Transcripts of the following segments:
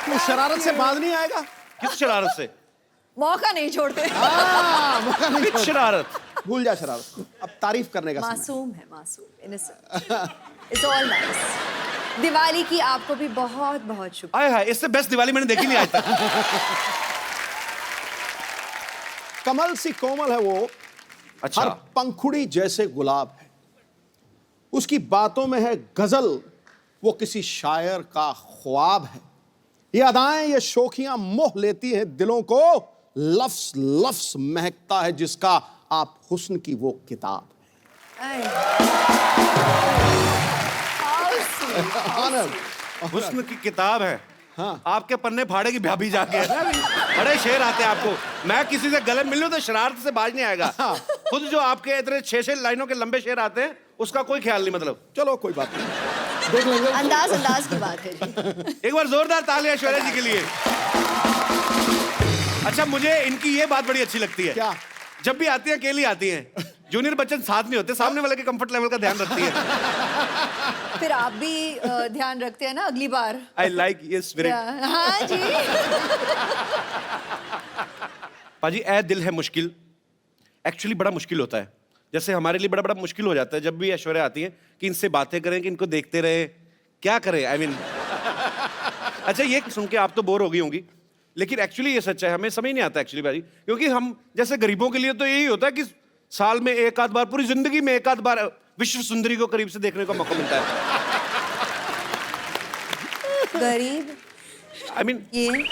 तू शरारत से बाज नहीं आएगा? किस शरारत से? मौका नहीं छोड़ते। मौका नहीं किस छोड़ते। शरारत? भूल जा शरारत, अब तारीफ करने का समय। मासूम है, मासूम, innocent. It's all nice. Diwali की आपको भी बहुत बहुत शुभकामनाएं। आए हाय, इससे बेस्ट दिवाली मैंने देखी नहीं आज तक। कमल सी कोमल है वो, अच्छा। हर पंखुड़ी जैसे गुलाब है, उसकी बातों में है गजल, वो किसी शायर का ख्वाब है। ये अदाएं, ये शोखियां मोह लेती हैं दिलों को, लफ्ज लफ्ज महकता है जिसका आप हुस्न की वो किताब Ay. How sweet, how है। sweet. हुस्न की किताब है। हाँ। आपके पन्ने फाड़ेगी भाभी जाके। बड़े शेर आते हैं आपको। मैं किसी से गले मिल लूं तो शरारत से बाज नहीं आएगा। खुद जो आपके इतने 6-6 लाइनों के लंबे शेर आते हैं, उसका कोई ख्याल नहीं। मतलब चलो कोई बात नहीं, देख लेंगे। अंदाज की बात है जी। एक बार जोरदार तालियां ऐश्वर्या जी के लिए। अच्छा, मुझे इनकी ये बात बड़ी अच्छी लगती है। क्या? जब भी आती हैं अकेली आती हैं, जूनियर बच्चन साथ नहीं होते, सामने वाले के कंफर्ट लेवल का ध्यान रखती है। फिर आप भी ध्यान रखते हैं ना अगली बार। आई लाइक ये स्पिरिट। हाँ जी। पाजी, ए दिल है मुश्किल एक्चुअली बड़ा मुश्किल होता है। जैसे हमारे लिए बड़ा बड़ा मुश्किल हो जाता है जब भी ऐश्वर्या आती है कि इनसे बातें करें, कि इनको देखते रहे, क्या करें। आई मीन अच्छा, ये सुन के आप तो बोर हो गई होंगी, लेकिन एक्चुअली ये सच है, हमें समझ नहीं आता एक्चुअली भाई, क्योंकि हम जैसे गरीबों के लिए तो यही होता है कि साल में एक आध बार, पूरी जिंदगी में एक आध बार विश्व सुंदरी को करीब से देखने का मौका मिलता है। गरीब आई मीन ये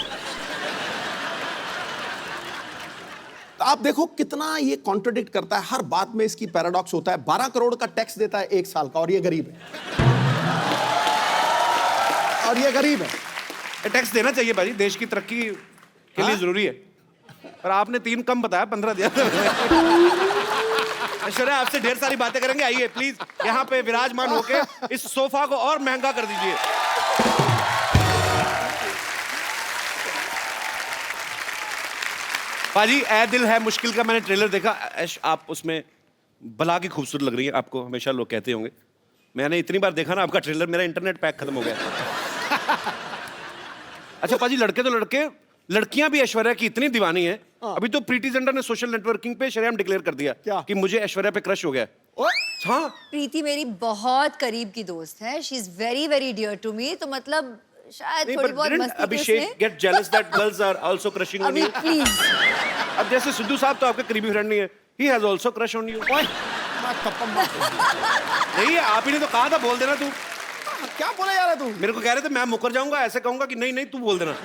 आप देखो कितना ये कॉन्ट्रडिक्ट करता है, हर बात में इसकी पैराडॉक्स होता है। 12 करोड़ का टैक्स देता है 1 साल का, और ये गरीब है। और ये गरीब है। टैक्स देना चाहिए भाई, देश की तरक्की के लिए जरूरी है। पर आपने 3 कम बताया, 15 दिया। ऐश्वर्या, आपसे ढेर सारी बातें करेंगे। आइए प्लीज यहाँ पे विराजमान होके इस सोफा को और महंगा कर दीजिए। पाजी, ए दिल है मुश्किल का मैंने ट्रेलर देखा। ऐश, आप उसमें बला की खूबसूरत लग रही है। आपको हमेशा लोग कहते होंगे। मैंने इतनी बार देखा ना आपका ट्रेलर, मेरा इंटरनेट पैक खत्म हो गया। अच्छा पाजी, लड़के तो लड़के, लड़कियां भी ऐश्वर्या की इतनी दीवानी है। अभी तो प्रीति जिंटा ने सोशल नेटवर्किंग पे शरेआम डिक्लेयर कर दिया क्या? कि मुझे ऐश्वर्या पे क्रश हो गया। हाँ, प्रीति मेरी बहुत करीब की दोस्त है। She is very very dear to me. तो मतलब शायद थोड़ी बहुत मस्ती Abhishek get jealous that girls are also crushing on Abhi you. Please. अब जैसे सिद्धू साहब तो आपके करीबी फ्रेंड नहीं है, he has also crush on you. नहीं, आप ही ने तो कहा था बोल देना। तू क्या बोले जा रहा है तू? मेरे को कह रहे थे मैं मुकर जाऊंगा, ऐसे कहूंगा कि नहीं नहीं तू बोल देना।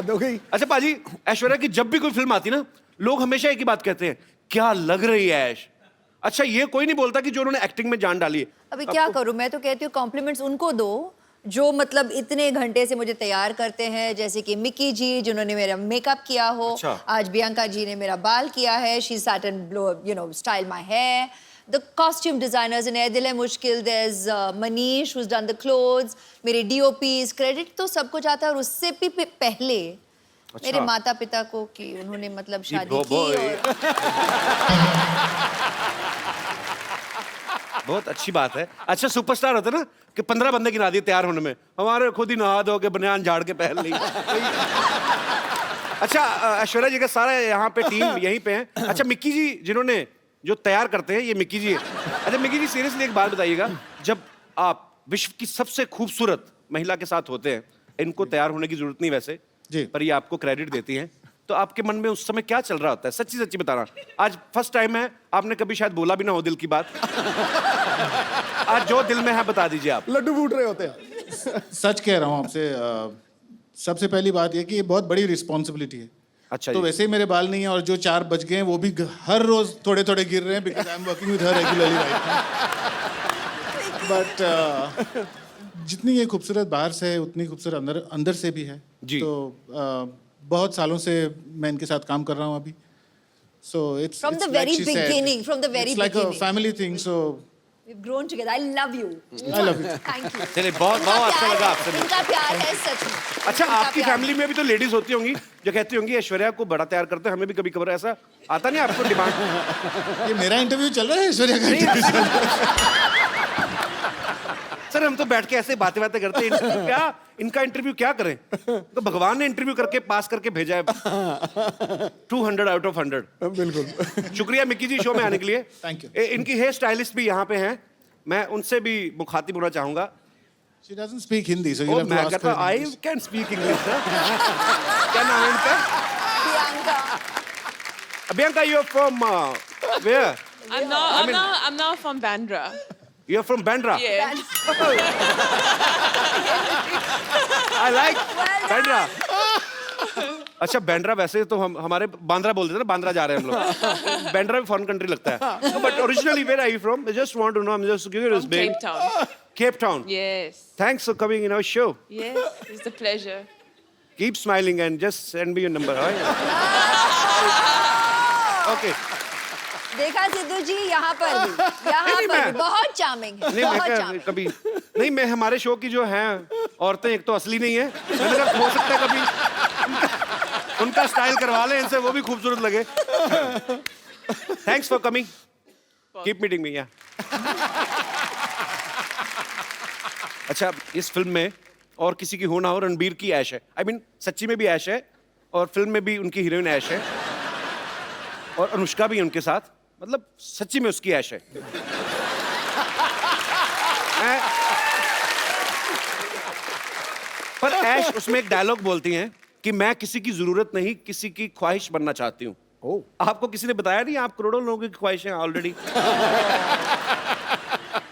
हो गई। अच्छा पाजी, ऐश्वर्या की जब भी कोई फिल्म आती ना, लोग हमेशा एक ही बात कहते हैं, क्या लग रही है ऐश। अच्छा, ये कोई नहीं बोलता कि जो उन्होंने एक्टिंग में जान डाली है। अभी क्या करूं, मैं तो कहती हूँ कॉम्प्लीमेंट्स उनको दो जो मतलब इतने घंटे से मुझे तैयार करते हैं, जैसे कि मिकी जी जिन्होंने मेरा मेकअप किया हो। अच्छा। आज बियांका जी ने मेरा बाल किया है। She set and you know style my hair. The costume designers in Ae Dil Hai Mushkil, there is Manish who's done the clothes. मेरे डीओपीज, क्रेडिट तो सबको जाता है। और उससे भी पहले मेरे माता पिता को कि उन्होंने मतलब शादी की। और बहुत अच्छी बात है। अच्छा, सुपरस्टार होते ना कि 15 बंदे गिना दिए तैयार होने में, हमारे खुद ही नहा धो के बनियान झाड़ के पहन ली। अच्छा, ऐश्वर्या जी का सारा यहाँ पे टीम यहीं पे है। अच्छा, मिक्की जी जिन्होंने जो तैयार करते हैं, ये मिक्की जी है। अच्छा मिक्की जी, सीरियसली एक बात बताइएगा, जब आप विश्व की सबसे खूबसूरत महिला के साथ होते हैं, इनको तैयार होने की जरूरत नहीं वैसे जी, पर ये आपको क्रेडिट देती हैं, तो आपके मन में उस समय क्या चल रहा होता है? सच्ची सच्ची बताना। आज फर्स्ट टाइम है, आपने कभी शायद बोला भी ना हो दिल की बात। आज जो दिल में है बता दीजिए आप। लड्डू फूट रहे होते हैं। सच कह रहा हूँ आपसे। सबसे पहली बात ये कि ये बहुत बड़ी रिस्पॉन्सिबिलिटी है। अच्छा तो जी। वैसे ही मेरे बाल नहीं है, और जो 4 बच गए हैं वो भी हर रोज थोड़े थोड़े गिर रहे हैं, because I am working with her regularly right. But जितनी ये खूबसूरत बाहर से है उतनी खूबसूरत अंदर अंदर से भी है जी। तो बहुत सालों से मैं इनके साथ काम कर रहा हूँ अभी। So it's From the very beginning, from the very like a beginning. family thing, so We've grown together. I love you. I love you. Thank you. चलिए, बहुत इनका बहुत अच्छा प्यार लगा है, आपसे मिलकर। इनका प्यार है सच में। अच्छा, इनका आपकी प्यार फैमिली में भी तो लेडीज होती होंगी जो कहती होंगी ऐश्वर्या को बड़ा तैयार करते हैं, हमें भी कभी खबर ऐसा आता नहीं आपको डिमांड? ये मेरा इंटरव्यू चल रहा है, ऐश्वर्या का interview चल रहा है। सर सर हम तो बैठ के ऐसे बातें करते हैं, इंटरव्यू क्या, इनका इंटरव्यू क्या करें? तो भगवान ने इंटरव्यू करके पास करके भेजा है 200 आउट ऑफ 100। बिल्कुल। शुक्रिया मिक्की जी शो में आने के लिए। Thank you. इनकी हेयर स्टाइलिस्ट भी यहाँ पे हैं, मैं उनसे भी मुखातिब होना चाहूंगा। She doesn't speak Hindi, so you'll have to मैं ask कहता her. in I English. Can speak English. क्या नाम है इनका? Priyanka. Bianca, you're from where? I'm not from Bandra. You're from Bandra. Yeah. I like Bandra. अच्छा बैंड्रा वैसे तो हम हमारे बांद्रा बोलते थे ना, बांद्रा जा रहे हैं हम लोग। बैंड्रा भी फॉरेन कंट्री लगता है। But originally where are you from? I just want to know. I'm just curious, From babe. Cape Town. Cape Town. Yes. Thanks for coming in our show. Yes. It's a pleasure. Keep smiling and just send me your number. All right? Okay. देखा सिद्धू जी यहाँ पर नहीं, भी मैं- बहुत charming है, नहीं मैं बहुत क्या- चार्मिंग। कभी नहीं, मैं हमारे शो की जो हैं औरतें एक तो असली नहीं है, मैंने कहा हो सकता है कभी उनका स्टाइल करवा लें इनसे, वो भी खूबसूरत लगे। Thanks for coming, keep meeting me. Yeah अच्छा, इस फिल्म में और किसी की हो ना हो, रणबीर की ऐश है। I mean, सच्ची में भी ऐश है और फिल्म में भी उनकी हीरोइन ऐश है और अनुष्का भी है उनके साथ, मतलब सच्ची में उसकी ऐश है। पर ऐश उसमें एक डायलॉग बोलती हैं कि मैं किसी की जरूरत नहीं, किसी की ख्वाहिश बनना चाहती हूँ। आपको किसी ने बताया नहीं आप करोड़ों लोगों की ख्वाहिश हैं ऑलरेडी?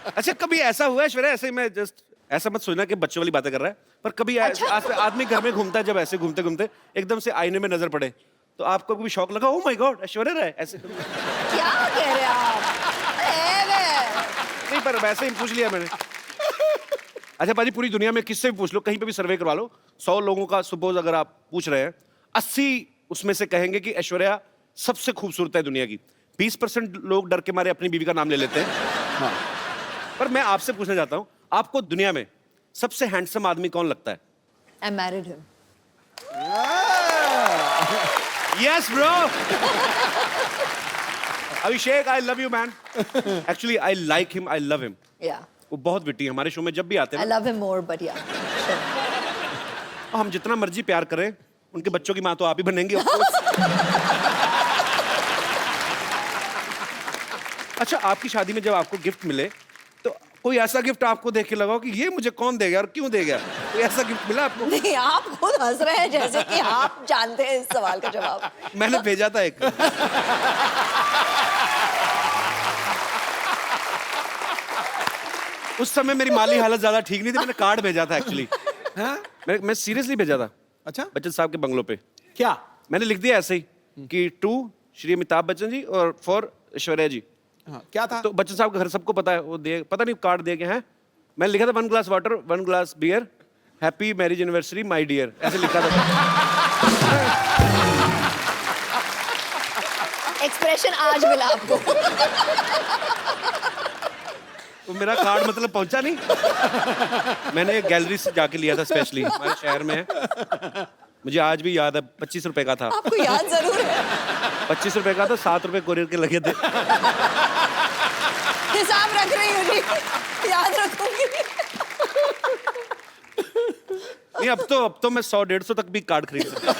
अच्छा कभी ऐसा हुआ है ऐश्वर्या, ऐसे मैं जस्ट ऐसा मत सोचना कि बच्चों वाली बातें कर रहा है, पर कभी आदमी घर में घूमता है, जब ऐसे घूमते घूमते एकदम से आईने में नजर पड़े तो आपको कभी शौक लगा, oh my God Aishwarya Rai ऐसे? क्या कह रहे हैं आप? नहीं पर वैसे ही पूछ लिया मैंने। अच्छा पाजी, पूरी दुनिया में किससे भी पूछ लो, कहीं पे भी सर्वे करवा लो, 100 लोगों का सपोज अगर आप पूछ रहे हैं, 80 उसमें से कहेंगे कि ऐश्वर्या सबसे खूबसूरत है दुनिया की। 20% लोग डर के मारे अपनी बीवी का नाम ले लेते हैं। पर मैं आपसे पूछना चाहता हूं, आपको दुनिया में सबसे हैंडसम आदमी कौन लगता है? I married him. Yes, bro. Abhishek, I love you, man. Actually, I like him. I love him. Yeah. वो बहुत विटी है, हमारे शो में जब भी आते I हैं ना, love him more, but yeah. Sure. हम जितना मर्जी प्यार करें, उनके बच्चों की माँ तो आप ही बनेंगे of course. अच्छा, आपकी शादी में जब आपको गिफ्ट मिले, तो कोई ऐसा गिफ्ट आपको देख के लगा हो कि ये मुझे कौन देगा और क्यों देगा? कोई ऐसा गिफ्ट मिला आपको? नहीं, आप खुद हंस रहे हैं जैसे कि आप जानते हैं इस सवाल का जवाब। मैंने भेजा था एक। उस समय मेरी माली हालत ज्यादा ठीक नहीं थी, मैंने कार्ड भेजा था एक्चुअली। मैं सीरियसली भेजा था अच्छा बच्चन साहब के बंगलों पे। क्या? मैंने लिख दिया ऐसे ही कि टू श्री अमिताभ बच्चन जी और फॉर ऐश्वर्या जी। हाँ, क्या था? तो बच्चन साहब का घर सबको पता है, वो दे पता नहीं कार्ड दे के हैं। मैंने लिखा था 1 glass water 1 glass beer, happy marriage anniversary my dear, ऐसे लिखा था। एक्सप्रेशन आज मिला आपको। तो मेरा कार्ड मतलब पहुंचा नहीं। मैंने गैलरी से जाके लिया था स्पेशली, हमारे शहर में है, मुझे आज भी याद है। 25 रुपए का था। आपको याद जरूर है। 25 रुपए का था, 7 रुपए कोरियर के लगे थे। हिसाब रख रही हूँ जी, याद रखूंगी। नहीं अब तो मैं 100-150 तक भी कार्ड खरीद सकता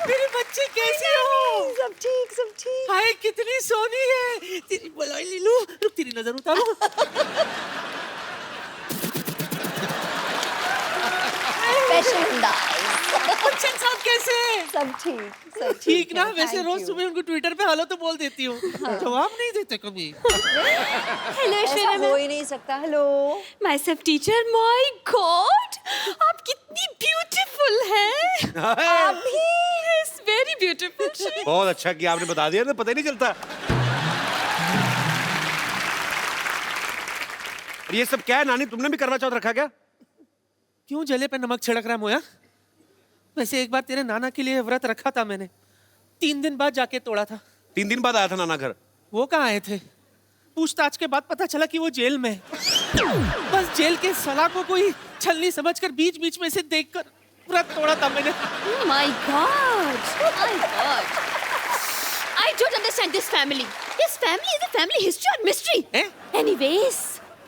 मेरी बच्ची कैसी हो? सब ठीक, सब ठीक। हाय कितनी सोनी है। तेरी बलाई ले लूं, रुक तेरी नजर उतारूं। स्पेशल अंदाज। बच्चन साहब कैसे हैं? सब ठीक, सब ठीक ना? है, वैसे thank रोज you। सुबह उनको ट्विटर पे हेलो तो बोल देती हूँ, जवाब नहीं देते कभी। हेलो ऐसा ऐश्वर्या हो ही नहीं सकता। Hello. My self teacher, my God आप कितनी ब्यूटीफुल हैं। था। अभी इज वेरी ब्यूटीफुल। बहुत अच्छा किया आपने बता दिया, तो पता ही नहीं चलता। और ये सब क्या है नानी, तुमने भी करवा चौथ रखा क्या? क्यों जले पे नमक छिड़क रहा है मोया? वैसे एक बार तेरे नाना के लिए व्रत रखा था मैंने, 3 दिन बाद जाके तोड़ा था। 3 दिन बाद आया था नाना घर। वो कहाँ आए थे? पूछताछ के बाद पता चला कि वो जेल में है। बस जेल के सलाखों को ही छलनी समझकर बीच बीच में से देखकर व्रत तोड़ा था मैंने। Oh my God! Oh my God! I don't understand this family. This family is a family history or mystery. Eh? Anyways,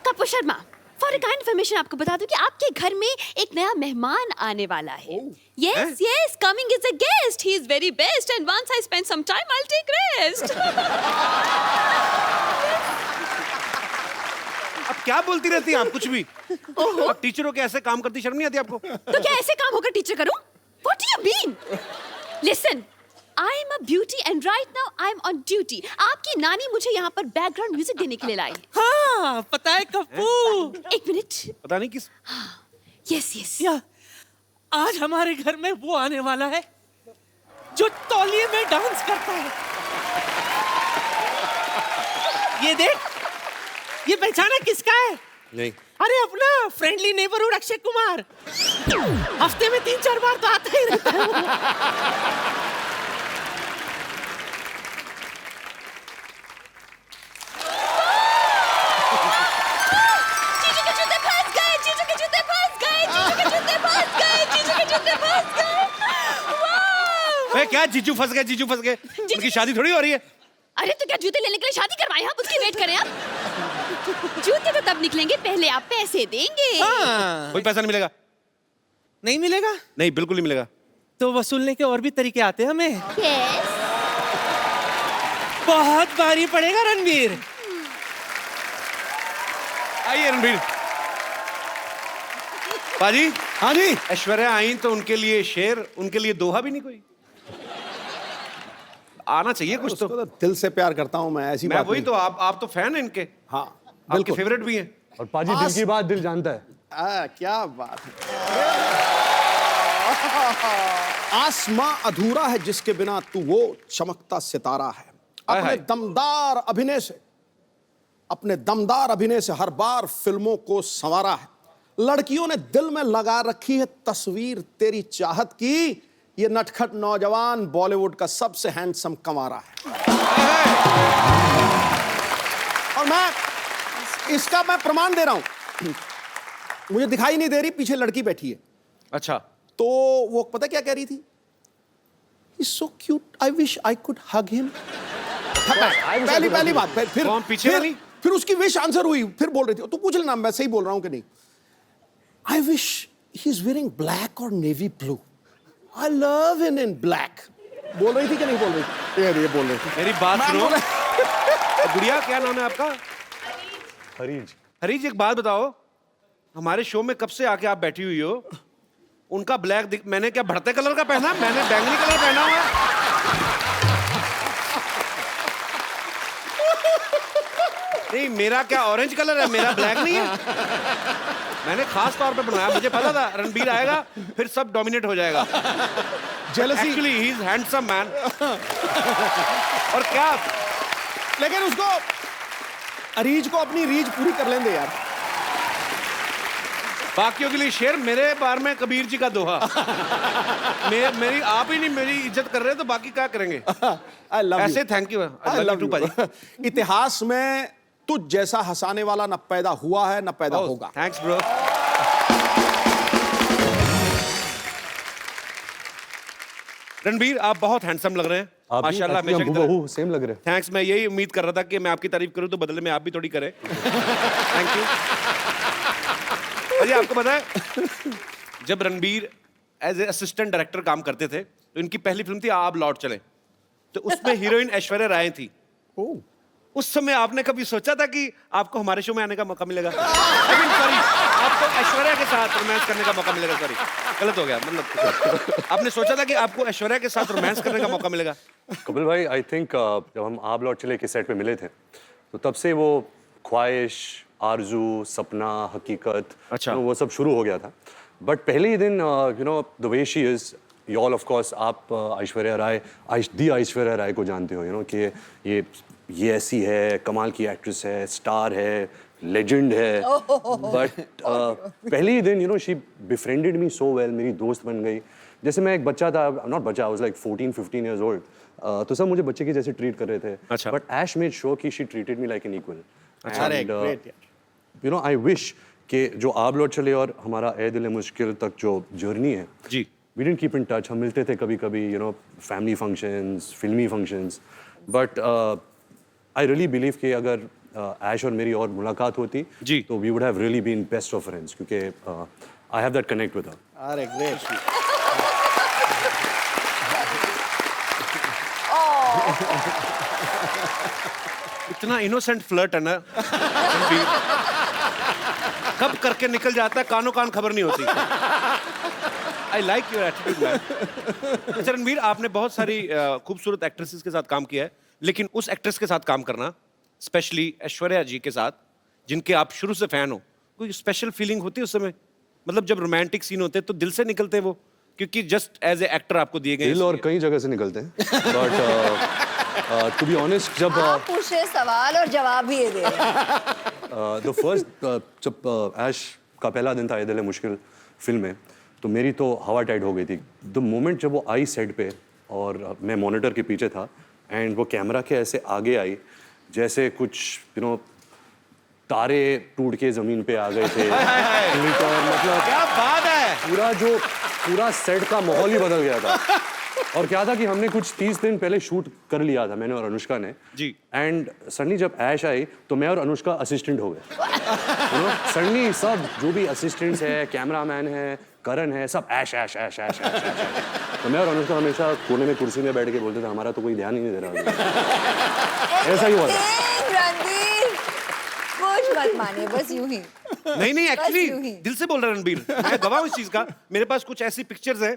Kapoor Sharma, for a kind information आपको बता दूं कि आपके घर में एक नया मेहमान आने वाला है. Yes, yes, coming is a guest. He is very best, and once I spend some time, I'll take rest. अब क्या बोलती रहती हैं आप कुछ भी? आप टीचरों के ऐसे काम करती, शर्म नहीं आती आपको? तो क्या ऐसे काम होकर टीचर करूं? What do you mean? Listen, I am a beauty and right now I am on duty. आपकी नानी मुझे यहाँ पर बैकग्राउंड म्यूजिक देने के लिए लाई है. हाँ, पता है कपूर। एक मिनट. पता नहीं किस Yes, yes. या आज हमारे घर में वो आने वाला है जो तौलिए में डांस करता है। ये देख, ये पहचाना किसका है? नहीं। अरे अपना फ्रेंडली नेबरहुड अक्षय कुमार। हफ्ते में 3-4 बार तो आता ही रहता है वो। जीजू के जूते फंस गए. जीजू के जूते फंस गए. जीजू के जूते फंस गए. जीजू के जूते फंस गए. वाह! ए, क्या जीजू फंस गए? जीजू फंस गए? उनकी शादी थोड़ी हो रही है। अरे तो क्या जूते लेने के लिए शादी करवाए आप? उसकी वेट करें आप. जूते तो तब निकलेंगे, पहले आप पैसे देंगे. हाँ, कोई पैसा नहीं मिलेगा। नहीं मिलेगा? नहीं, बिल्कुल नहीं मिलेगा। तो वसूलने के और भी तरीके आते हैं हमें। Yes. बहुत भारी पड़ेगा रणवीर। आइए रणबीर। पाजी, हाँ जी, ऐश्वर्या आई तो उनके लिए शेर, उनके लिए दोहा भी नहीं कोई? आना चाहिए कुछ उसको तो। तो दिल से प्यार करता हूँ मैं, ऐसी मैं बात वही नहीं। तो, आप तो फैन हैं इनके, हाँ आपके बिल्कुल। फेवरेट भी हैं। और पाजी दिल की बात दिल जानता है। क्या बात है। आसमां अधूरा है जिसके बिना तू वो चमकता सितारा है। हाय अपने हाय। दमदार अभिनय से, अपने दमदार अभिनय से हर बार फिल्मों को संवारा है। लड़कियों ने दिल में लगा रखी है तस्वीर तेरी चाहत की। ये नटखट नौजवान बॉलीवुड का सबसे हैंडसम कमारा है। और मैं इसका प्रमाण दे रहा हूं। मुझे दिखाई नहीं दे रही, पीछे लड़की बैठी है। अच्छा, तो वो पता क्या कह रही थी? He's so cute, I wish I could hug him. पहली बात। फिर कौन पीछे वाली? फिर उसकी विश आंसर हुई। फिर बोल रही थी, तू पूछ लेना मैं सही बोल रहा हूं कि नहीं। I wish he's wearing black or navy blue. I love him in black. बोल रही थी कि नहीं बोल रही थी? ये बोल रही थी। मेरी बात मैं सुनो। बोल रहा- गुड़िया, क्या नाम है आपका? हरीज। हरीज, एक बात बताओ, हमारे शो में कब से आके आप बैठी हुई हो? उनका ब्लैक मैंने क्या बढ़ते कलर का पहना? मैंने बैंगनी कलर पहना हुआ है। नहीं, मेरा क्या ऑरेंज कलर है, मेरा ब्लैक नहीं है। मैंने खास तौर पे बनाया, मुझे पता था रणबीर आएगा फिर सब डोमिनेट हो जाएगा। Jealousy- actually he is handsome man. और क्या, लेकिन उसको अरीज को अपनी रीज पूरी कर लेंगे यार। बाकियों के लिए शेर, मेरे बारे में कबीर जी का दोहा। मेरी आप ही नहीं मेरी इज्जत कर रहे तो बाकी क्या करेंगे? I love ऐसे you. Thank you. I love you. इतिहास में तुझ जैसा हंसाने वाला न पैदा हुआ है न पैदा होगा। Thanks bro. रणबीर, आप बहुत हैंडसम लग रहे हैं माशाल्लाह। हमेशा की तरह। बहू सेम लग रहे हैं। थैंक्स, मैं यही उम्मीद कर रहा था कि मैं आपकी तारीफ करूं तो बदले में आप भी थोड़ी करें। Thank you. अजी, आपको पता है जब Ranbir as a assistant director काम करते थे तो इनकी पहली फिल्म थी आप लौट चले, तो उसमें हीरोइन ऐश्वर्या राय थी। उस समय आपने कभी सोचा था कि आपको हमारे शो में आने का मौका मिलेगा? I mean, sorry, आपको ऐश्वर्या के साथ रोमांस करने का मौका मिलेगा? सॉरी, गलत हो गया। मतलब आपने सोचा था कि आपको ऐश्वर्या के साथ रोमांस करने का मौका मिलेगा? कपिल भाई, आई थिंक जब हम आप लौट चले के सेट पे मिले थे तो तब से वो ख्वाहिश, आरजू, सपना, हकीकत, अच्छा। वो सब शुरू हो गया था। बट पहले ही दिन you know the way she is, you all of course आप ऐश्वर्या राय, ऐश्वर्या राय को जानते हो, यू नो कि ये ऐसी है, कमाल की एक्ट्रेस है, स्टार है, लेजेंड है। बट पहले ही दिन you know she befriended me so well, मेरी दोस्त बन गई। जैसे मैं एक बच्चा था, नॉट बच्चा, I was like 14-15 years old, तो सब मुझे बच्चे की जैसे ट्रीट कर रहे थे। अच्छा। बट ऐश मेड श्योर कि she treated me like an equal. अरे, great यार। यू नो आई विश कि जो आप लौट चले और हमारा ए दिल मुश्किल तक जो जर्नी है, जी we didn't keep in touch. हम मिलते थे कभी कभी, यू नो, फैमिली फंक्शंस, फिल्मी functions, but I really believe कि अगर ऐश और मेरी और मुलाकात होती जी. तो we would have really been best of friends, क्योंकि I have that connect with her. अरे ग्रेट. इतना इनोसेंट फ्लर्ट है ना रणबीर, कब करके निकल जाता है कानों कान खबर नहीं होती. I like your attitude man. अच्छा रणबीर, आपने बहुत सारी खूबसूरत एक्ट्रेसेस के साथ काम किया है, लेकिन उस एक्ट्रेस के साथ काम करना, स्पेशली ऐश्वर्या जी के साथ, जिनके आप शुरू से फैन हो, कोई स्पेशल फीलिंग होती है उस समय? मतलब जब रोमांटिक सीन होते हैं तो दिल से निकलते हैं वो, क्योंकि जस्ट एज ए एक्टर आपको दिए गए दिल और कई जगह से निकलते हैं, बट टू बी ऑनेस्ट, जब आप पूछ रहे सवाल और जवाब भी ये दे रहे हैं. द फर्स्ट जब ऐश का पहला दिन था ये दिल है मुश्किल फिल्म में, तो मेरी तो हवा टाइट हो गई थी. द मोमेंट जब वो आई सेट पे और मैं मॉनिटर के पीछे था एंड वो कैमरा के ऐसे आगे आई जैसे कुछ यू नो तारे टूट के जमीन पे आ गए थे. मतलब क्या बात है. पूरा सेट का माहौल ही बदल गया था. और क्या था कि हमने कुछ 30 दिन पहले शूट कर लिया था, मैंने और अनुष्का ने जी. एंड सडनली जब ऐश आई तो मैं और अनुष्का असिस्टेंट हो गए. यू नो, सडनली सब जो भी असिस्टेंट्स है, कैमरामैन है, करण है, सब ऐश ऐश ऐश ऐश ऐश ऐश. तो मैं और अनुष्का हमेशा कोने में कुर्सी में बैठ के बोलते थे हमारा तो कोई ध्यान ही नहीं दे रहा. ऐसा ही हुआ था. रणबीर, कुछ मत मानिए, बस यूं ही. नहीं यूं एक्चुअली ही. दिल से बोल रहा है रणबीर, मैं गवाह हूं इस चीज का. मेरे पास कुछ ऐसी पिक्चर्स हैं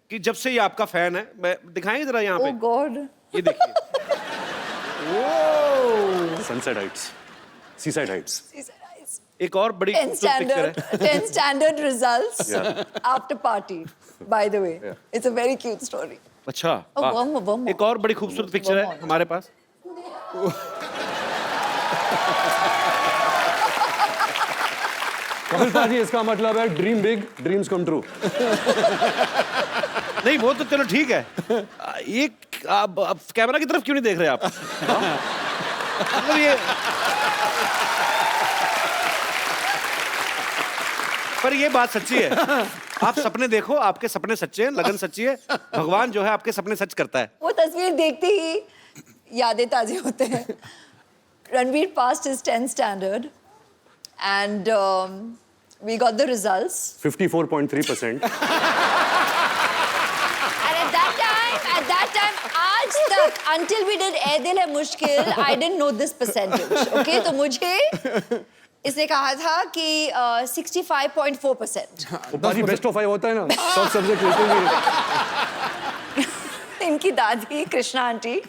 कि जब से ये आपका फैन है, मैं दिखाएंगे जरा यहाँ ओह पे, गॉड. ये देखिए. Sunset Heights, seaside Heights. एक और बड़ी 10 खूबसूरत पिक्चर है. standard, 10 standard results Yeah. after party. By the way, it's a very cute story. अच्छा Oh, वाह. one more. एक और बड़ी खूबसूरत पिक्चर है One more. हमारे पास. कपिल पाजी, इसका मतलब है dream big, dreams come true. नहीं वो तो चलो ठीक है. ये आप कैमरा की तरफ क्यों नहीं देख रहे आप? मतलब ये, पर ये बात सच्ची है. आप सपने देखो, आपके सपने सच्चे हैं, लगन सच्ची है, भगवान जो है आपके सपने सच करता है. वो तस्वीर देखते ही यादें ताज़ी होते हैं. Ranbir passed his 10th standard and we got the results. 54.3%. And at that time, आज तक, until we did ए दिल है मुश्किल, I didn't know this percentage. Okay, तो मुझे इसने कहा था कि 65.4%. वो पाजी बेस्ट ऑफ 5 होता है ना, सब सब्जेक्ट लेते हैं. इनकी दादी Krishna aunty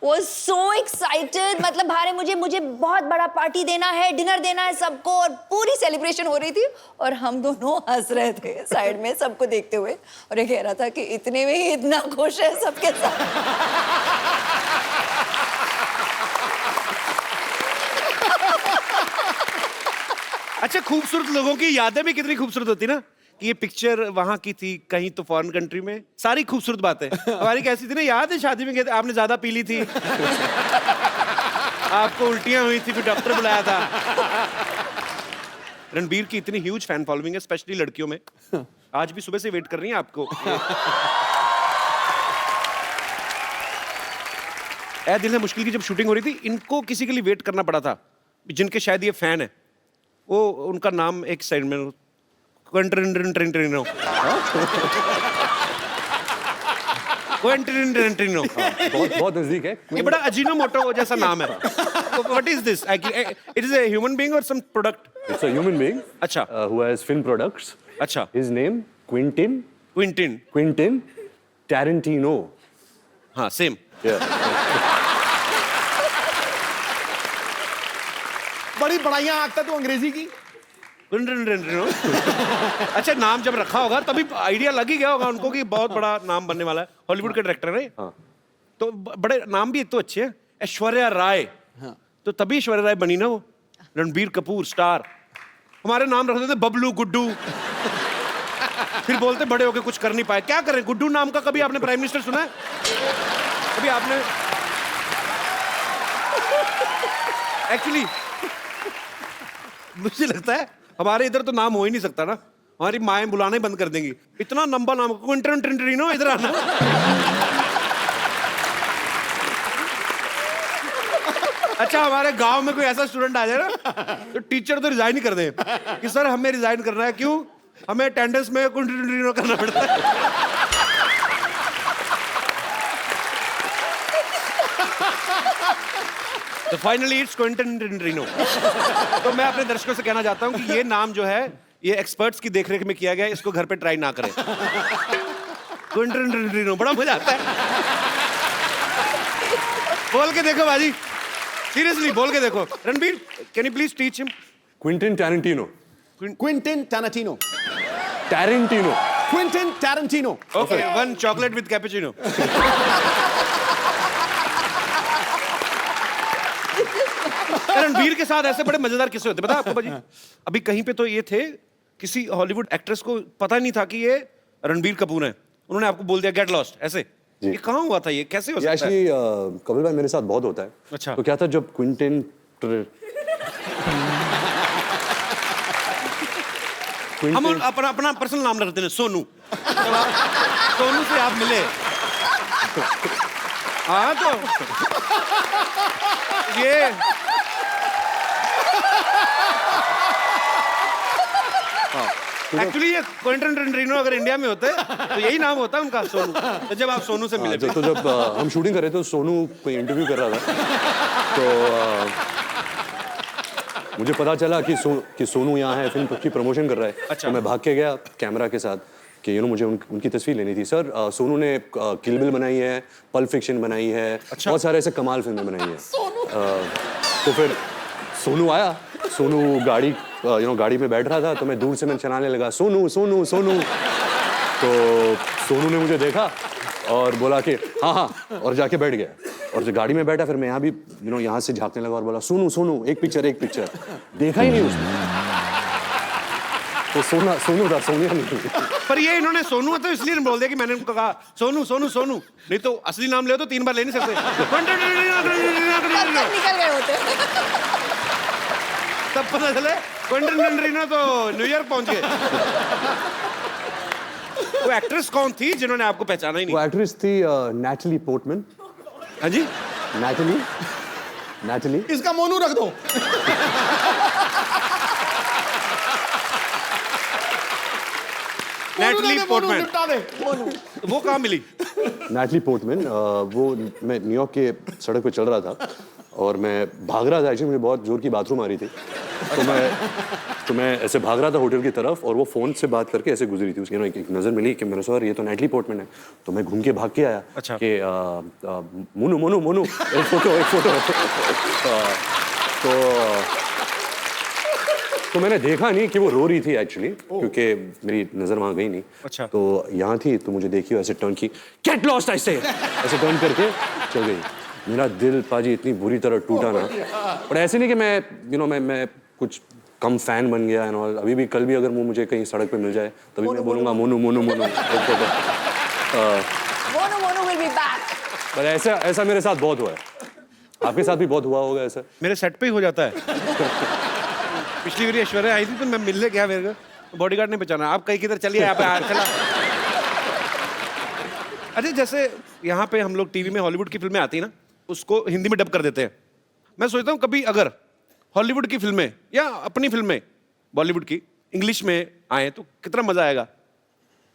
was so excited. मतलब भारे मुझे बहुत बड़ा पार्टी देना है, डिनर देना है सबको, और पूरी सेलिब्रेशन हो रही थी और हम दोनों हंस रहे थे साइड में सबको देखते हुए, और ये कह रहा था कि इतने में ही इतना खुश है सबके साथ. अच्छा, खूबसूरत लोगों की यादें भी कितनी खूबसूरत होती ना, कि ये पिक्चर वहां की थी, कहीं तो फॉरेन कंट्री में. सारी खूबसूरत बातें हमारी कैसी थी ना, याद है शादी में गए थे, आपने ज्यादा पी ली थी, आपको उल्टियां हुई थी, फिर डॉक्टर बुलाया था. रणबीर की इतनी ह्यूज फैन फॉलोइंग है, स्पेशली लड़कियों में. आज भी सुबह से वेट कर रही हैं आपको. ए दिल है मुश्किल की जब शूटिंग हो रही थी, इनको किसी के लिए वेट करना पड़ा था, जिनके शायद ये फैन है. वो उनका नाम एक साइड में क्वेंटिनो. बहुत नजदीक है. ये बड़ा अजीनोमोटो जैसा नाम है. What is this? It is a human being और some product? It's a human being. अच्छा. Who has film products. अच्छा. His name Quentin Quentin. Tarantino. हाँ सेम. Yeah. बड़ी बड़ाइयां आंकता तू अंग्रेजी की. अच्छा, नाम जब रखा होगा तभी आइडिया लग ही गया होगा उनको कि बहुत बड़ा नाम बनने वाला है. हॉलीवुड के डायरेक्टर है. हाँ. तो बड़े नाम भी एक तो अच्छे हैं. ऐश्वर्या राय. तो तभी ऐश्वर्या राय बनी ना वो. रणबीर कपूर स्टार. हमारे नाम रखते थे बबलू, गुड्डू. फिर बोलते बड़े होके कुछ कर नहीं पाए. क्या करें, गुड्डू नाम का कभी आपने प्राइम मिनिस्टर सुना है? कभी आपने? एक्चुअली मुझे लगता है हमारे इधर तो नाम हो ही नहीं सकता ना, हमारी माएँ बुलाना ही बंद कर देंगी, इतना लंबा नाम, क्विंटन टिंटरिनो, इधर आना। अच्छा, हमारे गांव में कोई ऐसा स्टूडेंट आ जाए ना तो टीचर तो रिजाइन ही कर दे कि सर हमें रिजाइन करना है। क्यों? हमें अटेंडेंस में क्विंटन करना पड़ता है। तो फाइनली इट्स क्विंटन टिंटरिनो। तो मैं अपने दर्शकों से कहना चाहता हूं कि ये नाम जो है ये एक्सपर्ट्स की देखरेख में किया गया है, इसको घर पे ट्राई ना करें। क्विंटन टिंटरिनो बड़ा मजा आता है। बोल के देखो बाजी, सीरियसली बोल के देखो। Ranbir, can you please teach him? Quentin Tarantino. Quentin Tarantino. Tarantino. Quentin Tarantino. Okay, one chocolate with cappuccino. Ranbir के साथ ऐसे बड़े मजेदार किस्से होते पता आपको बाजी? अभी कहीं पे तो ये थे, किसी हॉलीवुड एक्ट्रेस को पता नहीं था कि ये रणबीर कपूर है, उन्होंने आपको बोल दिया गेट लॉस्ट ऐसे। ये कहाँ हुआ था? ये कैसे हो सकता है? एक्चुअली कपिल भाई मेरे साथ बहुत होता है। अच्छा। तो क्या था जब क्विंटन हम अपना अपना पर्सनल नाम रखते हैं सोनू। जब आप सोनू से आप मिले, हाँ तो ये एक्चुअली ये क्विंटन टिंटरिनो अगर इंडिया में होते तो यही नाम होता है उनका, सोनू। तो जब आप सोनू से मिले तो जब हम शूटिंग कर रहे थे तो सोनू कोई इंटरव्यू कर रहा था, तो मुझे पता चला कि सोनू यहाँ है, फिल्म की प्रमोशन कर रहा है। अच्छा। तो मैं भाग के गया कैमरा के साथ कि मुझे उनकी तस्वीर लेनी थी। सर सोनू ने किल बिल बनाई है, पल्प फिक्शन बनाई है, अच्छा। बहुत सारे ऐसे कमाल फिल्में बनाई है। तो फिर सोनू आया, सोनू गाड़ी में बैठ रहा था, तो मैं दूर से चलाने लगा सोनू सोनू सोनू। तो सोनू ने मुझे देखा और बोला कि हाँ हाँ, और जाके बैठ गया। और जो गाड़ी में बैठा फिर मैं यहाँ भी यहाँ से झांकने लगा और बोला सोनू सोनू एक पिक्चर। देखा ही नहीं उसने, तो सोनू था, सोनिया नहीं। पर ये इन्होंने सोनू तो इसलिए बोल दिया कि मैंने उनको कहा सोनू सोनू सोनू, नहीं तो असली नाम ले तो 3 बार ले नहीं सकते। निकल गए होते। तब पता चले क्विंटन टिंटरिनो तो न्यूयॉर्क पहुंच गए। वो एक्ट्रेस कौन थी जिन्होंने आपको पहचाना ही नहीं? वो एक्ट्रेस थी नैटली पोर्टमैन। हाँ जी, नैटली। इसका मोनू रख दो। Natalie Portman. वो कहाँ मिली? नैटली पोर्टमैन, वो मैं न्यूयॉर्क के सड़क पे चल रहा था और मैं भाग रहा था। एक्चुअली मुझे बहुत जोर की बाथरूम आ रही थी, तो मैं ऐसे भाग रहा था होटल की तरफ, और वो फ़ोन से बात करके ऐसे गुजरी थी। उसकी एक नज़र मिली कि मेरे सर ये तो नैटली पोर्टमैन है। तो मैं घूम के भाग के आया। अच्छा। कि मोनू एक फोटो। तो मैंने देखा नहीं कि वो रो रही थी एक्चुअली, क्योंकि मेरी नज़र वहाँ गई नहीं। अच्छा। तो यहाँ थी, तो मुझे देखी ऐसे टर्न की, गेट लॉस्ट ऐसे टर्न करके चल गई। मेरा दिल पाजी इतनी बुरी तरह टूटा ना। पर ऐसे नहीं कि मैं कुछ कम फैन बन गया और अभी भी कल भी अगर वो मुझे कहीं सड़क पे मिल जाए तभी मैं बोलूँगा Monu. Monu will be back. पर ऐसा मेरे साथ बहुत हुआ है। आपके साथ भी बहुत हुआ होगा ऐसा? मेरे सेट पे ही हो जाता है। पिछली बार ऐश्वर्या आई थी तो मैं मिलने गया, मेरे को बॉडीगार्ड ने पहचाना, आप कहीं किधर चलिए यहाँ पे चला। अच्छा, जैसे यहाँ पे हम लोग टीवी में हॉलीवुड की फिल्में आती है ना, उसको हिंदी में डब कर देते हैं। मैं सोचता हूँ कभी अगर हॉलीवुड की फिल्में या अपनी फिल्में बॉलीवुड की इंग्लिश में आए तो कितना मजा आएगा।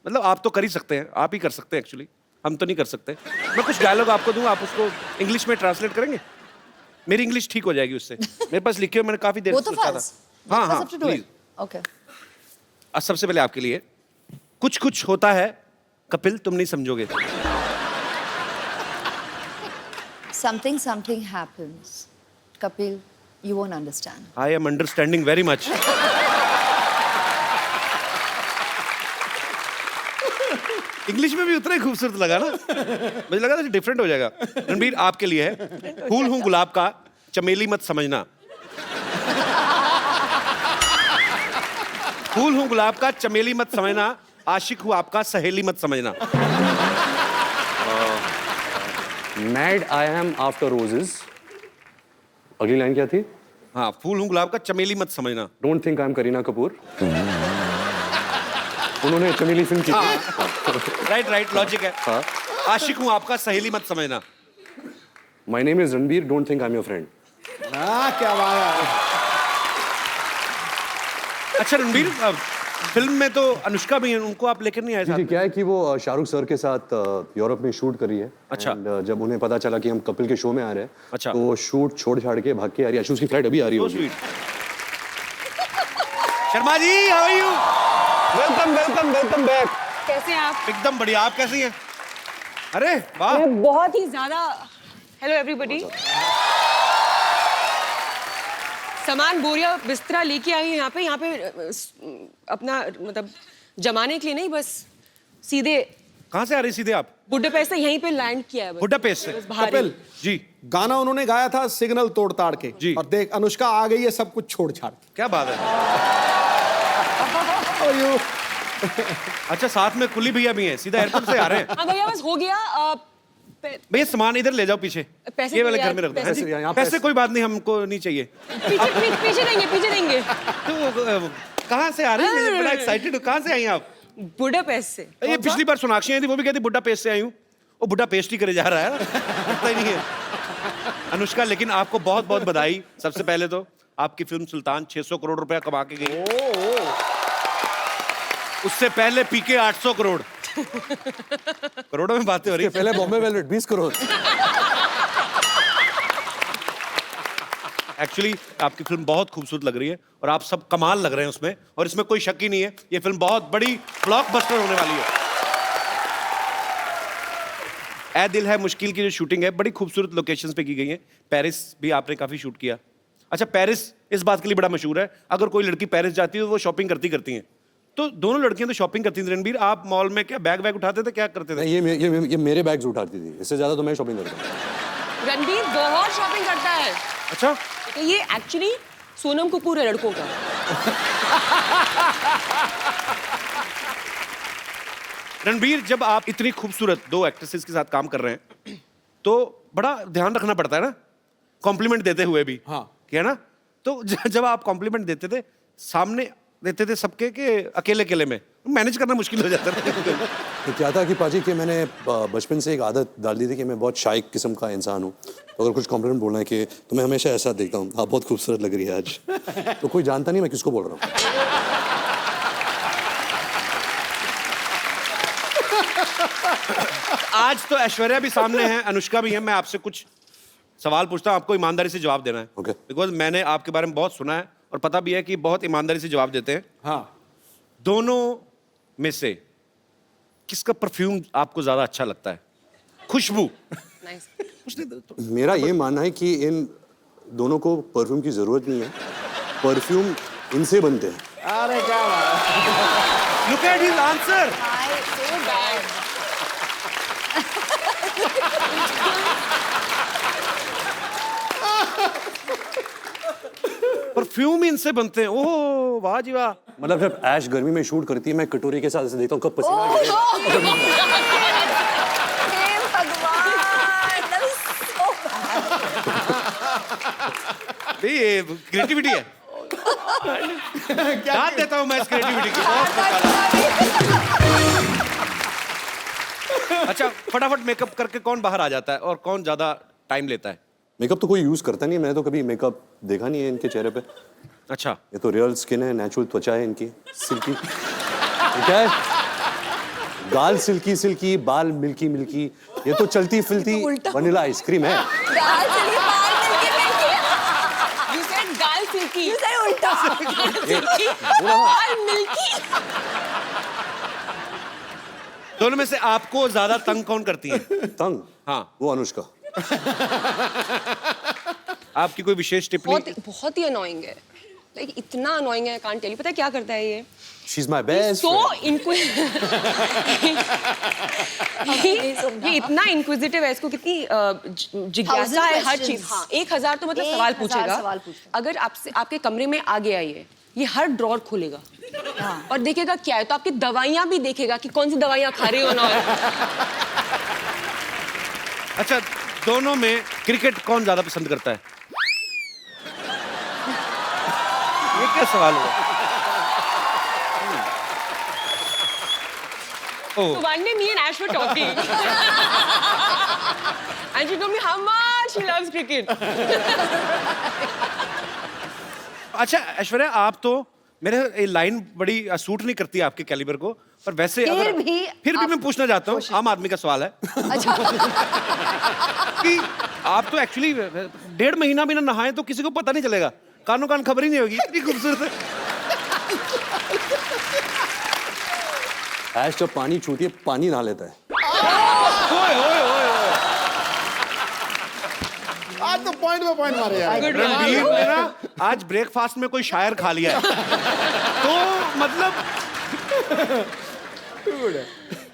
मतलब आप तो कर ही सकते हैं, आप ही कर सकते हैं एक्चुअली, हम तो नहीं कर सकते। मैं कुछ डायलॉग आपको दूँ, आप उसको इंग्लिश में ट्रांसलेट करेंगे, मेरी इंग्लिश ठीक हो जाएगी उससे। मेरे पास लिखे हुए, मैंने काफी देर से सोचा था। हाँ, प्लीज। Okay. सबसे पहले आपके लिए कुछ होता है कपिल, तुम नहीं समझोगे। Something happens. Kapil, you won't understand. I am understanding very much. English में भी उतना ही खूबसूरत लगा ना, मुझे लगा था डिफरेंट हो जाएगा। रणबीर, आपके लिए है, फूल हूं गुलाब का, चमेली मत समझना। फूल हूं गुलाब का, चमेली मत समझना, आशिक हूं आपका, सहेली मत समझना। Mad I am after roses. अगली लाइन क्या थी? हाँ, फूल हूँ गुलाब का, चमेली मत समझना। Don't think I am Kareena Kapoor. उन्होंने चमेली फिल्म की थी। राइट, लॉजिक है। हाँ। आशिक हूँ आपका, सहेली मत समझना। My name is Ranbir, don't think I am your friend. क्या बात है। अच्छा रणबीर, फिल्म में तो अनुष्का भी है, उनको आप लेकर नहीं आए साथ? जी, क्या है कि वो शाहरुख सर के साथ यूरोप में शूट कर रही है। अच्छा। And, जब उन्हें पता चला कि हम कपिल के शो में आ रहे हैं, अच्छा। तो वो शूट छोड़ छाड़ के भाग के आ रही है। एक्चुअली उसकी फ्लाइट अभी आ रही So है। sweet. Sharma ji, how are you? Welcome back. कैसे हैं आप? एकदम बढ़िया, आप कैसी हैं? अरे वाह, मैं बहुत ही ज्यादा। Hello everybody. सामान बोरिया बिस्तरा लेके आई हूँ यहाँ पे अपना मतलब जमाने के लिए नहीं, बस सीधे कहाँ से आ रही सीधे आप? बुडापेस्ट से यहीं पे लैंड किया है बस। बुडापेस्ट से? बस बाहर ही। कपिल जी, गाना उन्होंने गाया था सिग्नल तोड़ ताड़ के जी। और देख अनुष्का आ गई है सब कुछ छोड़ छाड़ के। क्या बात है। How are you? अच्छा, साथ में कुली भैया भी हैं, सीधा एयरपोर्ट से आ रहे हैं। हाँ भैया बस हो गया। भैया सामान इधर ले जाओ पीछे, पैसे ये वाले यार, घर में रख दो। पैसे- हैं जी? यहाँ पैसे पैसे- कोई बात नहीं, हमको नहीं चाहिए। पीछे देंगे। तो कहाँ से आ रही हैं? मैं बड़ा एक्साइटेड हूँ। कहाँ से आई हैं आप? बुडापेस्ट से। ये पिछली बार सोनाक्षी आई थी, वो भी कहती बुड्ढा पेस्ट से आई हूँ। वो बुड्ढा पेस्ट ही करे जा रहा है, पता ही नहीं है। अनुष्का, लेकिन आपको बहुत बहुत बधाई। सबसे पहले तो आपकी फिल्म सुल्तान 600 करोड़ रुपया कमा के गई। उससे पहले पीके 800 करोड़। करोड़ों में बातें हो रही है। पहले बॉम्बे वेलवेट 20 करोड़। एक्चुअली आपकी फिल्म बहुत खूबसूरत लग रही है और आप सब कमाल लग रहे हैं उसमें, और इसमें कोई शक ही नहीं है, ये फिल्म बहुत बड़ी ब्लॉकबस्टर होने वाली है। ऐ दिल है मुश्किल की जो शूटिंग है बड़ी खूबसूरत लोकेशंस पे की गई है। पेरिस भी आपने काफी शूट किया। अच्छा, पेरिस इस बात के लिए बड़ा मशहूर है, अगर कोई लड़की पेरिस जाती है तो वो शॉपिंग करती हैं। तो दोनों लड़कियां तो शॉपिंग करती थी। रणबीर, आप मॉल में क्या बैग उठाते थे, क्या करते थे? नहीं, ये मेरे बैग्स उठाती थी, इससे ज्यादा तो मैं शॉपिंग करता हूँ। रणबीर बहुत शॉपिंग करता है। अच्छा, तो ये एक्चुअली सोनम कपूर है लड़कों का। रणबीर, जब आप इतनी खूबसूरत दो एक्ट्रेसेस के साथ काम कर रहे हैं तो बड़ा ध्यान रखना पड़ता है ना, कॉम्प्लीमेंट देते हुए भी। हाँ। क्या ना, तो जब आप कॉम्प्लीमेंट देते थे, सामने देते थे सबके के अकेले में, मैनेज करना मुश्किल हो जाता था। तो क्या था कि पाजी कि मैंने बचपन से एक आदत डाल दी थी कि मैं बहुत शाय किस्म का इंसान हूँ। तो अगर कुछ कॉम्प्लीमेंट बोलना है कि तो मैं हमेशा ऐसा देखता हूँ, आप बहुत खूबसूरत लग रही है आज। तो कोई जानता नहीं मैं किसको बोल रहा हूँ। आज तो ऐश्वर्या भी सामने है, अनुष्का भी है। मैं आपसे कुछ सवाल पूछता हूँ, आपको ईमानदारी से जवाब देना है। Okay. बिकॉज मैंने आपके बारे में बहुत सुना है और पता भी है कि बहुत ईमानदारी से जवाब देते हैं। हाँ, दोनों में से किसका परफ्यूम आपको ज्यादा अच्छा लगता है? खुशबू। मेरा ये मानना है कि इन दोनों को परफ्यूम की जरूरत नहीं है, परफ्यूम इनसे बनते हैं। अरे क्या बात है। Look at his answer. Perfume इनसे बनते हैं। ओह वाह जी वाह। मतलब जब ऐश गर्मी में शूट करती है, मैं कटोरी के साथ ऐसे देखता हूँ कब पसीना गिरे। ये क्रिएटिविटी है। दाद देता हूं मैं इस क्रिएटिविटी की। अच्छा, फटाफट मेकअप करके कौन बाहर आ जाता है और कौन ज्यादा टाइम लेता है? मेकअप तो कोई यूज करता नहीं है, मैंने तो कभी मेकअप देखा नहीं है इनके चेहरे पे। अच्छा, ये तो रियल स्किन है, नेचुरल त्वचा है इनकी, सिल्की। ये क्या है? गाल सिल्की सिल्की, बाल मिल्की मिल्की, ये तो चलती फिरती वनीला आइसक्रीम है। You said गाल सिल्की। You said उल्टा। गाल मिल्की। दोनों में से आपको ज्यादा तंग कौन करती है? तंग? हाँ। वो अनुष्का। आपकी कोई विशेष टिप्पणी? बहुत ही अनोइंग है, लाइक इतना अनोइंग है, कांट टेल यू। पता है क्या करता है ये? She's my best So friend. ये इतना इंक्विजिटिव है, इसको कितनी जिज्ञासा है हर चीज। हाँ, 1000 तो मतलब सवाल 1000 पूछेगा। सवाल पूछेगा। अगर आपसे आपके कमरे में आ गया ये हर ड्रॉर खोलेगा और देखेगा क्या है, तो आपकी दवाइयां भी देखेगा कि कौन सी दवाइयां खा रही हो ना। अच्छा, दोनों में क्रिकेट कौन ज्यादा पसंद करता है? ये क्या सवाल हुआ? So one day me and Ash were talking. And she told me how much she loves cricket. अच्छा ऐश्वर्या, आप तो मेरे ये लाइन बड़ी सूट नहीं करती आपके कैलिबर को, पर वैसे फिर भी मैं पूछना चाहता हूँ, आम आदमी का सवाल है अच्छा कि आप तो एक्चुअली 1.5 महीना भी ना नहाए तो किसी को पता नहीं चलेगा, कानों कान खबर ही नहीं होगी, इतनी खूबसूरत है। ऐश जब पानी छूती है पानी नहा लेता है। ओए ओए ओए ओए। आज तो पॉइंट पे पॉइंट मारे यार। रणबीर ने ना आज ब्रेकफास्ट में कोई शायर खा लिया है, तो मतलब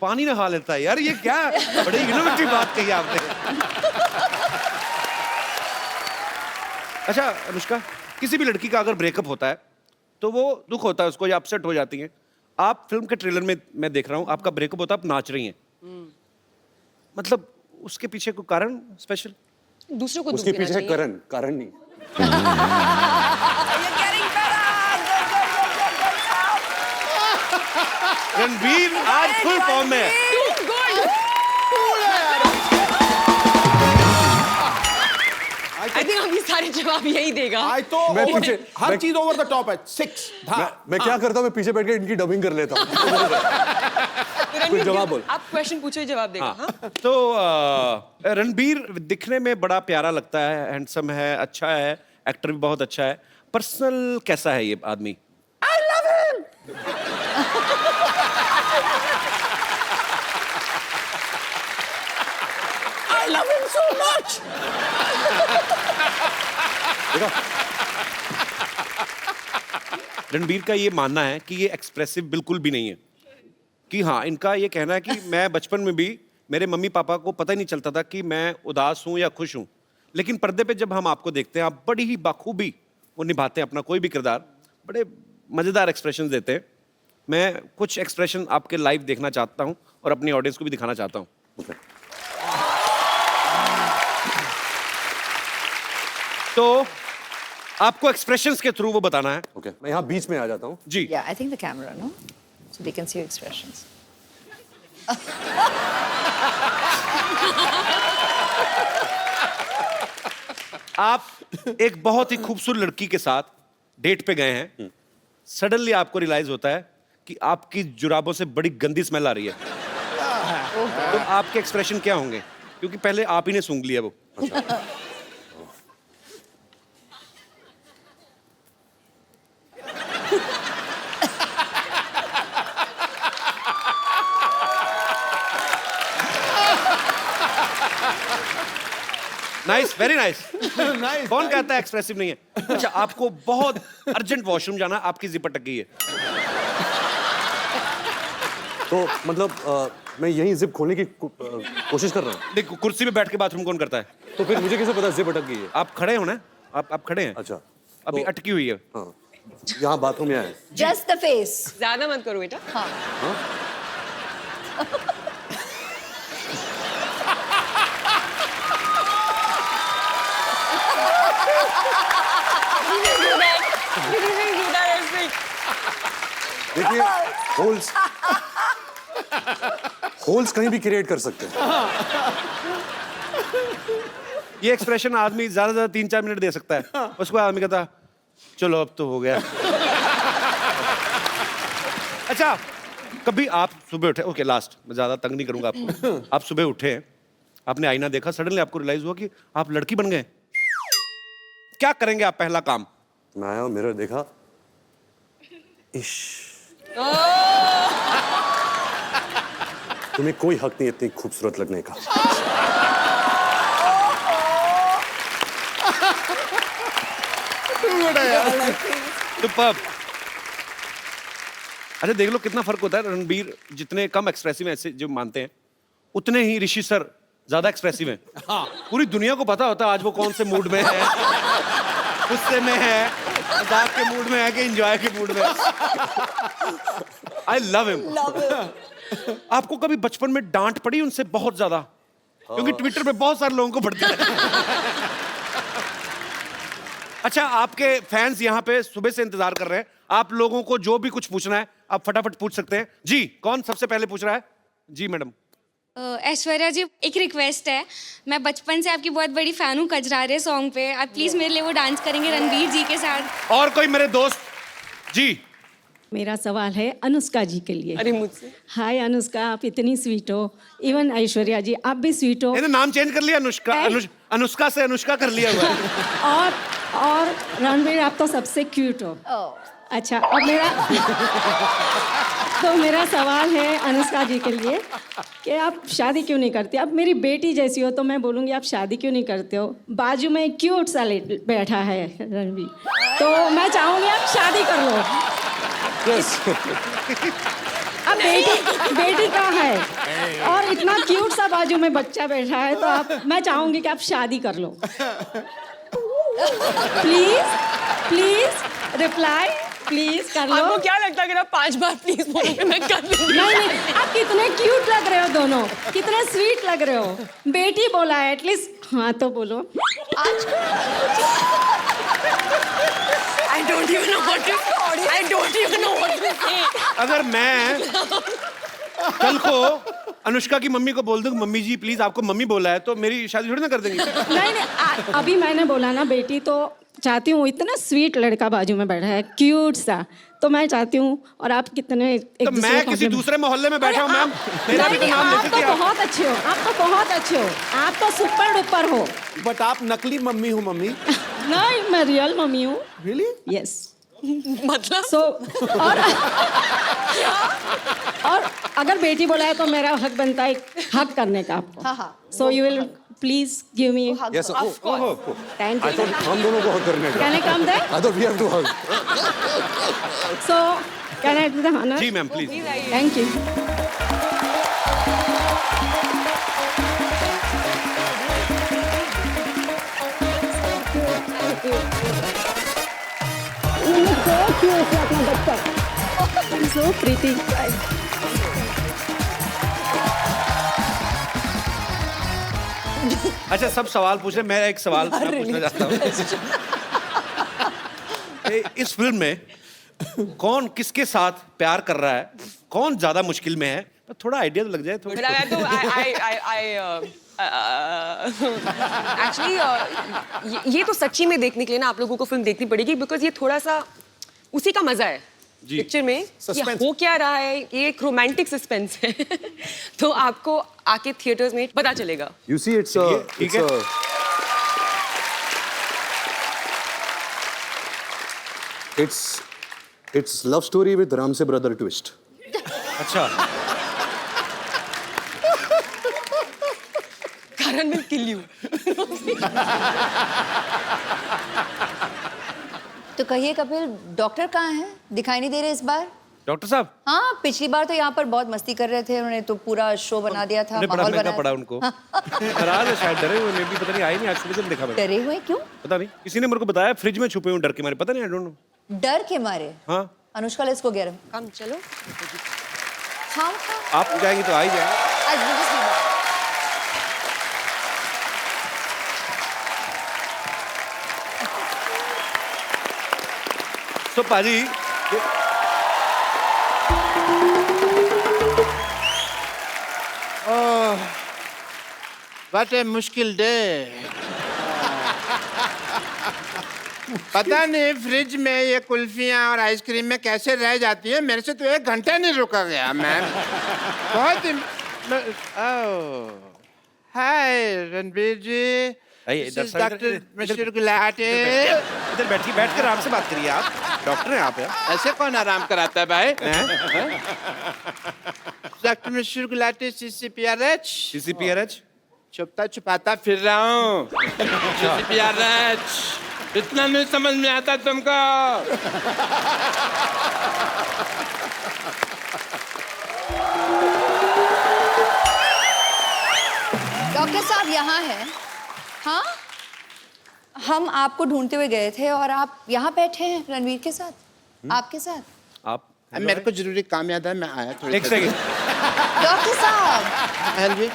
पानी नहा लेता है यार, ये क्या बड़ी इनोवेटिव बात कही आपने। अच्छा अनुष्का, किसी भी लड़की का अगर ब्रेकअप होता है तो वो दुख होता है उसको, या अपसेट हो जाती है। आप फिल्म के ट्रेलर में मैं देख रहा हूँ आपका ब्रेकअप होता है, आप नाच रही हैं, मतलब उसके पीछे कोई कारण स्पेशल? दूसरों को दुख उसके देना पीछे चाहिए। कारण नहीं। रणबीर आज फुल फॉर्म में है। I think अभी सारे जवाब यही देगा। आज तो मैं पीछे हर चीज ओवर द टॉप है। 6 मैं क्या करता हूँ, मैं पीछे बैठ के इनकी डबिंग कर लेता हूँ। रणबीर, जवाब बोल। आप क्वेश्चन पूछो, जवाब देगा। हाँ? तो रणबीर दिखने में बड़ा प्यारा लगता है, हैंडसम है, अच्छा है, एक्टर भी बहुत अच्छा है। पर्सनल कैसा है ये आदमी? I love him so much. Ranbir का ये मानना है कि ये एक्सप्रेसिव बिल्कुल भी नहीं है, कि हाँ, इनका ये कहना है कि मैं बचपन में भी मेरे मम्मी पापा को पता ही नहीं चलता था कि मैं उदास हूँ या खुश हूँ, लेकिन पर्दे पे जब हम आपको देखते हैं आप बड़ी ही बाखूबी वो निभाते हैं अपना कोई भी किरदार, बड़े मज़ेदार एक्सप्रेशन देते हैं। मैं कुछ एक्सप्रेशन आपके लाइव देखना चाहता हूँ और अपनी ऑडियंस को भी दिखाना चाहता हूँ। तो आपको एक्सप्रेशंस के थ्रू वो बताना है। ओके, मैं यहाँ बीच में आ जाता हूँ। जी। Yeah, I think the camera, no? So they can see your expressions. आप एक बहुत ही खूबसूरत लड़की के साथ डेट पे गए हैं, सडनली आपको रियलाइज होता है कि आपकी जुराबों से बड़ी गंदी स्मेल आ रही है, तो आपके एक्सप्रेशन क्या होंगे? क्योंकि पहले आप ही ने सूंघ लिया वो। Nice, very nice. कौन कहता है एक्सप्रेसिव नहीं है? अच्छा, आपको बहुत अर्जेंट वॉशरूम जाना, आपकी जिप अटक गई है, तो मतलब मैं यहीं जिप खोलने की कोशिश कर रहा हूँ। देखो कुर्सी पे बैठ के बाथरूम कौन करता है? तो फिर मुझे कैसे पता जिप अटक गई है? आप खड़े हो ना, आप खड़े हैं, अच्छा, अभी तो- अटकी हुई है। हाँ, यहाँ बाथरूम में आए। Just the face. ज्यादा मत करो बेटा। हाँ. देखिए, होल्स कहीं भी क्रिएट कर सकते हैं। ये एक्सप्रेशन आदमी ज्यादा से ज्यादा 3-4 मिनट दे सकता है, उसको आदमी कहता चलो अब तो हो गया। अच्छा, कभी आप सुबह उठे, ओके लास्ट, मैं ज्यादा तंग नहीं करूंगा आपको, आप सुबह उठे, आपने आईना देखा, सडनली आपको रियलाइज हुआ कि आप लड़की बन गए, क्या करेंगे आप पहला काम? मैं आया, मिरर देखा, इश, तुम्हें कोई हक नहीं इतनी खूबसूरत लगने का। सुपर्ब। अच्छा देख लो कितना फर्क होता है, रणबीर जितने कम एक्सप्रेसिव हैं ऐसे जो मानते हैं, उतने ही ऋषि सर ज्यादा एक्सप्रेसिव हैं। हाँ, पूरी दुनिया को पता होता है आज वो कौन से मूड में है, गुस्से में है, मजाक के मूड में है कि एंजॉय के मूड में। I love him. आपको कभी बचपन में डांट पड़ी उनसे बहुत ज्यादा? क्योंकि ट्विटर पे बहुत सारे लोगों को पड़ती है। अच्छा, आपके फैंस यहाँ पे सुबह से इंतजार कर रहे हैं, आप लोगों को जो भी कुछ पूछना है आप फटाफट पूछ सकते हैं। जी, कौन सबसे पहले पूछ रहा है? जी मैडम। ऐश्वर्या जी, एक रिक्वेस्ट है, मैं बचपन से आपकी बहुत बड़ी फैन हूँ कजरारे सॉन्ग पे, आप प्लीज मेरे लिए वो डांस करेंगे रणवीर जी के साथ। और कोई मेरे दोस्त? जी। मेरा सवाल है अनुष्का जी के लिए। अरे मुझसे? हाय अनुष्का, आप इतनी स्वीट हो। इवन ऐश्वर्या जी, आप भी स्वीट हो। मैंने नाम चेंज कर लिया, अनुष्का। अनुष्का से अनुष्का कर लिया हुआ है। और रणवीर, आप तो सबसे क्यूट हो। अच्छा, अब मेरा सवाल है अनुष्का जी के लिए कि आप शादी क्यों नहीं करती? अब मेरी बेटी जैसी हो तो मैं बोलूँगी आप शादी क्यों नहीं करते हो? बाजू में एक क्यूट सा बैठा है रणवीर, तो मैं चाहूँगी आप शादी कर लो। अब बेटी कहाँ है और इतना क्यूट सा बाजू में बच्चा बैठा है, तो मैं चाहूँगी कि आप शादी कर लो। प्लीज रिप्लाई, प्लीज कर लो। आपको क्या लगता है कि आप 5 बार प्लीज बोलोगे मैं कर लूंगी? नहीं, आप कितने क्यूट लग रहे हो दोनों, कितने स्वीट लग रहे हो। बेटी बोला है, एटलीस्ट हाँ तो बोलो। I don't even know what to say. अगर मैं कल को अनुष्का की मम्मी को बोल दूं मम्मी जी प्लीज आपको मम्मी बोला है, तो मेरी शादी थोड़ी ना कर देंगी। नहीं, अभी मैंने बोला ना बेटी, तो चाहती हूँ, इतना स्वीट लड़का बाजू में बैठा है क्यूट सा, तो मैं चाहती हूँ। और आप कितने तो मैं किसी दूसरे मोहल्ले में बैठा हूँ मैम, मेरा भी तो नाम लेती थी। आप तो बहुत अच्छे हो, आप तो बहुत अच्छे हो, आप तो सुपर डुपर हो। बट आप नकली मम्मी हो मम्मी। नहीं, मैं रियल मम्मी हूँ। रियली? यस। मतलब और अगर बेटी बोला है तो मेरा हक बनता है हक करने का आपको। हाँ। So you will please give me. Yes, thank I you. thought हम दोनों को हक करने का। Can I come there? I thought we have to hug. So can I do the honour? जी ma'am please. Thank you. So pretty. अच्छा, सब सवाल पूछ रहे, मैं एक सवाल मैं पूछना चाहता हूँ। इस फिल्म में कौन किसके साथ प्यार कर रहा है, कौन ज्यादा मुश्किल में है, तो थोड़ा आइडिया तो लग जाए थोड़ा। एक्चुअली ये तो सच्ची में देखने के लिए ना आप लोगों को फिल्म देखनी पड़ेगी, बिकॉज ये थोड़ा सा उसी का मजा है पिक्चर में। ये हो क्या रहा है, ये एक रोमांटिक सस्पेंस है। तो आपको आके थिएटर्स में पता चलेगा। You see, it's love story with Ram se brother twist. अच्छा, Karan will kill you. तो कहिए कपिल, डॉक्टर कहाँ हैं? दिखाई नहीं दे रहे इस बार। डॉक्टर साहब हाँ, पिछली बार तो यहाँ पर बहुत मस्ती कर रहे थे, उन्होंने तो पूरा शो बना दिया था, बड़ा माहौल महंगा बनाया पड़ा था। उनको। नाराज है शायद, डरे हुए, मे भी पता नहीं, आए नहीं आज सुबह से देखा मैंने। डरे हुए क्यों? पता नहीं, किसी ने मेरे को बताया फ्रिज में छुपे हुए डर के मारे, पता नहीं, आई डोंट नो। डर के मारे? हाँ। अनुष्का ले इसको गरम। कम चलो। हाँ, आप जाएंगी तो आ ही जाए। तो पाजी What a मुश्किल डे। पता नहीं फ्रिज में ये कुल्फियाँ और आइसक्रीम में कैसे रह जाती है, मेरे से तो 1 घंटा नहीं रुका गया मैम। बहुत ही हाय रणबीर जी, डॉक्टर मिस्टर गुलाटी। इधर बैठकर आराम से बात करिए, आप डॉक्टर हैं आप यार। ऐसे कौन आराम कराता है भाई? Doctor mister Gulati, CCPRH। CCPRH छुपता छुपाता फिर रहा हूँ। CCPRH इतना नहीं समझ में आता तुमको? डॉक्टर साहब यहाँ हैं। हाँ, हम आपको ढूंढते हुए गए थे और आप यहाँ बैठे हैं रणवीर के साथ, आपके साथ। आप मेरे को जरूरी काम याद है, मैं आया थोड़ी एक सेकंड। डॉक्टर साहब, हाँ जी,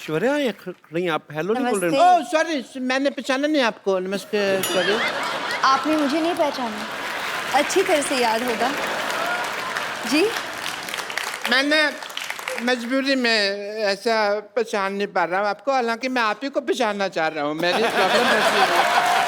ऐश्वर्या ये नहीं, आप हेलो नहीं बोल रहे नमस्ते। हो? ओह सॉरी, मैंने पहचाना नहीं आपको। नमस्ते, सॉरी। आपने मुझे नहीं पहचाना, अच्छी तरह से याद होगा जी। मैंने मजबूरी में ऐसा पहचान नहीं पा रहा हूँ आपको, हालांकि मैं आप ही को पहचानना चाह रहा हूँ। मेरी प्रॉब्लम ऐसी है।